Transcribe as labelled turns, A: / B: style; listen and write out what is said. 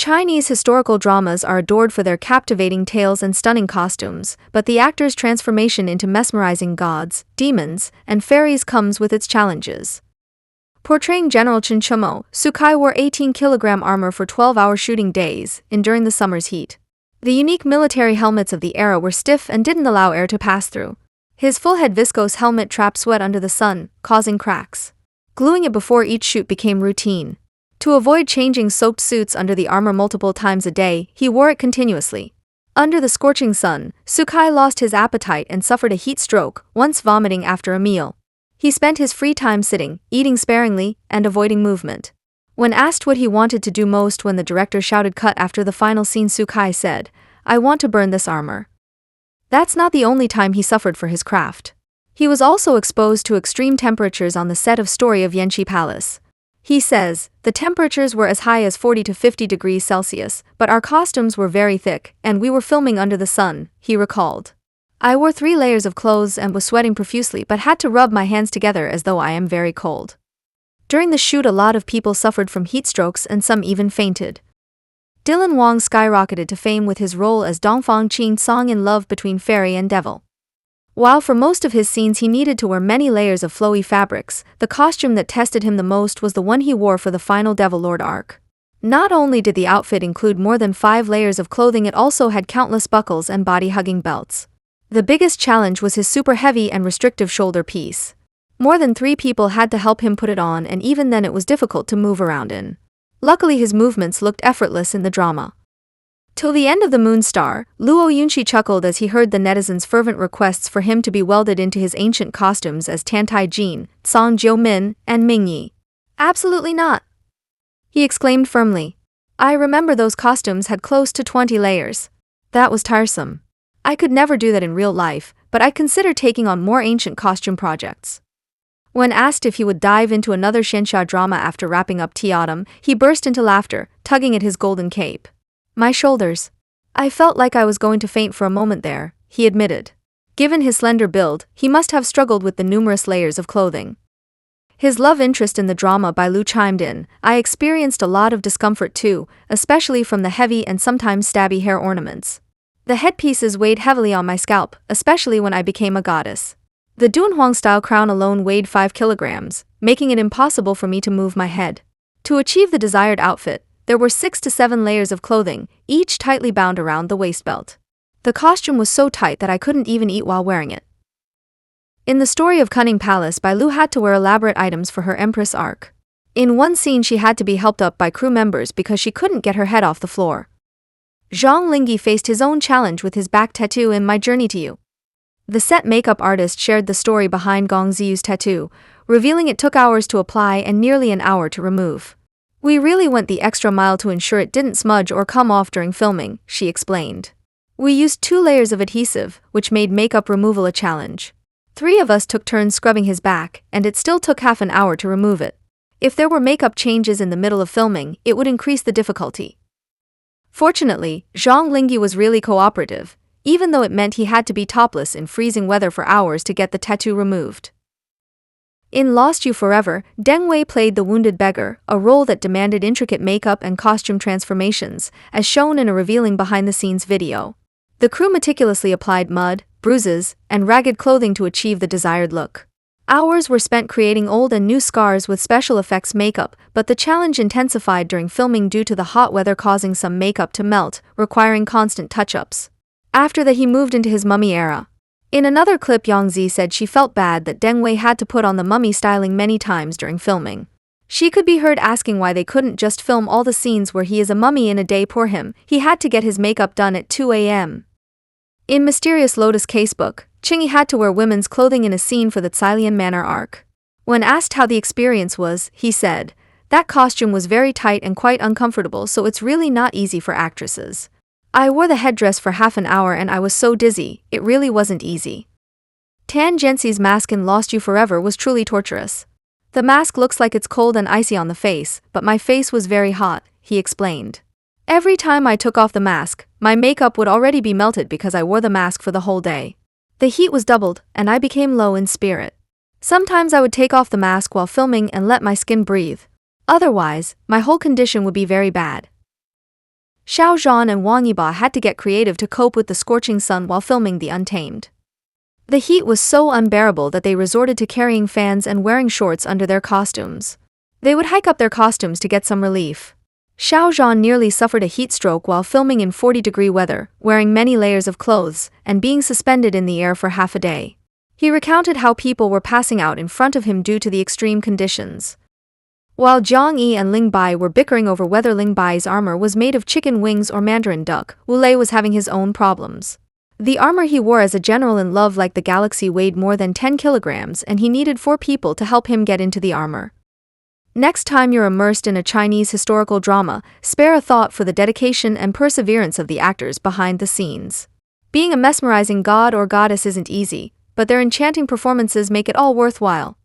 A: Chinese historical dramas are adored for their captivating tales and stunning costumes, but the actors' transformation into mesmerizing gods, demons, and fairies comes with its challenges. Portraying General Chen Chumo, Sukai wore 18-kilogram armor for 12-hour shooting days, enduring the summer's heat. The unique military helmets of the era were stiff and didn't allow air to pass through. His full-head viscose helmet trapped sweat under the sun, causing cracks. Gluing it before each shoot became routine. To avoid changing soaked suits under the armor multiple times a day, he wore it continuously. Under the scorching sun, Sukai lost his appetite and suffered a heat stroke, once vomiting after a meal. He spent his free time sitting, eating sparingly, and avoiding movement. When asked what he wanted to do most when the director shouted cut after the final scene, Sukai said, "I want to burn this armor." That's not the only time he suffered for his craft. He was also exposed to extreme temperatures on the set of Story of Yanqi Palace. He says, "The temperatures were as high as 40 to 50 degrees Celsius, but our costumes were very thick, and we were filming under the sun," he recalled. "I wore 3 layers of clothes and was sweating profusely but had to rub my hands together as though I am very cold." During the shoot, a lot of people suffered from heat strokes and some even fainted. Dylan Wong skyrocketed to fame with his role as Dongfang Qing Song in Love Between Fairy and Devil. While for most of his scenes he needed to wear many layers of flowy fabrics, the costume that tested him the most was the one he wore for the final Devil Lord arc. Not only did the outfit include more than 5 layers of clothing, it also had countless buckles and body-hugging belts. The biggest challenge was his super heavy and restrictive shoulder piece. More than 3 people had to help him put it on, and even then it was difficult to move around in. Luckily his movements looked effortless in the drama. Till the end of the Moon Star, Luo Yunxi chuckled as he heard the netizens' fervent requests for him to be welded into his ancient costumes as Tantai Jin, Song Jiu Min, and Ming Yi. "Absolutely not!" he exclaimed firmly. "I remember those costumes had close to 20 layers. That was tiresome. I could never do that in real life, but I'd consider taking on more ancient costume projects." When asked if he would dive into another Xianxia drama after wrapping up Tea Autumn, he burst into laughter, tugging at his golden cape. "My shoulders. I felt like I was going to faint for a moment there," he admitted. Given his slender build, he must have struggled with the numerous layers of clothing. His love interest in the drama, Bai Lu, chimed in, "I experienced a lot of discomfort too, especially from the heavy and sometimes stabby hair ornaments. The headpieces weighed heavily on my scalp, especially when I became a goddess. The Dunhuang-style crown alone weighed 5 kilograms, making it impossible for me to move my head. To achieve the desired outfit, there were 6 to 7 layers of clothing, each tightly bound around the waist belt. The costume was so tight that I couldn't even eat while wearing it." In the Story of Cunning Palace, Bai Lu had to wear elaborate items for her Empress arc. In one scene she had to be helped up by crew members because she couldn't get her head off the floor. Zhang Lingyi faced his own challenge with his back tattoo in My Journey to You. The set makeup artist shared the story behind Gong Ziyu's tattoo, revealing it took hours to apply and nearly an hour to remove. "We really went the extra mile to ensure it didn't smudge or come off during filming," she explained. "We used 2 layers of adhesive, which made makeup removal a challenge. 3 of us took turns scrubbing his back, and it still took half an hour to remove it. If there were makeup changes in the middle of filming, it would increase the difficulty." Fortunately, Zhang Lingyi was really cooperative, even though it meant he had to be topless in freezing weather for hours to get the tattoo removed. In Lost You Forever, Deng Wei played the wounded beggar, a role that demanded intricate makeup and costume transformations, as shown in a revealing behind-the-scenes video. The crew meticulously applied mud, bruises, and ragged clothing to achieve the desired look. Hours were spent creating old and new scars with special effects makeup, but the challenge intensified during filming due to the hot weather causing some makeup to melt, requiring constant touch-ups. After that he moved into his mummy era. In another clip, Yang Zi said she felt bad that Deng Wei had to put on the mummy styling many times during filming. She could be heard asking why they couldn't just film all the scenes where he is a mummy in a day. Poor him, he had to get his makeup done at 2 a.m. In Mysterious Lotus Casebook, Qingyi had to wear women's clothing in a scene for the Cailian Manor arc. When asked how the experience was, he said, "That costume was very tight and quite uncomfortable, so it's really not easy for actresses. I wore the headdress for half an hour and I was so dizzy, it really wasn't easy." Tan Zhenxi's mask in Lost You Forever was truly torturous. "The mask looks like it's cold and icy on the face, but my face was very hot," he explained. "Every time I took off the mask, my makeup would already be melted because I wore the mask for the whole day. The heat was doubled, and I became low in spirit. Sometimes I would take off the mask while filming and let my skin breathe. Otherwise, my whole condition would be very bad." Xiao Zhan and Wang Yiba had to get creative to cope with the scorching sun while filming The Untamed. The heat was so unbearable that they resorted to carrying fans and wearing shorts under their costumes. They would hike up their costumes to get some relief. Xiao Zhan nearly suffered a heat stroke while filming in 40-degree weather, wearing many layers of clothes, and being suspended in the air for half a day. He recounted how people were passing out in front of him due to the extreme conditions. While Jiang Yi and Ling Bai were bickering over whether Ling Bai's armor was made of chicken wings or mandarin duck, Wu Lei was having his own problems. The armor he wore as a general in Love Like the Galaxy weighed more than 10 kilograms, and he needed 4 people to help him get into the armor. Next time you're immersed in a Chinese historical drama, spare a thought for the dedication and perseverance of the actors behind the scenes. Being a mesmerizing god or goddess isn't easy, but their enchanting performances make it all worthwhile.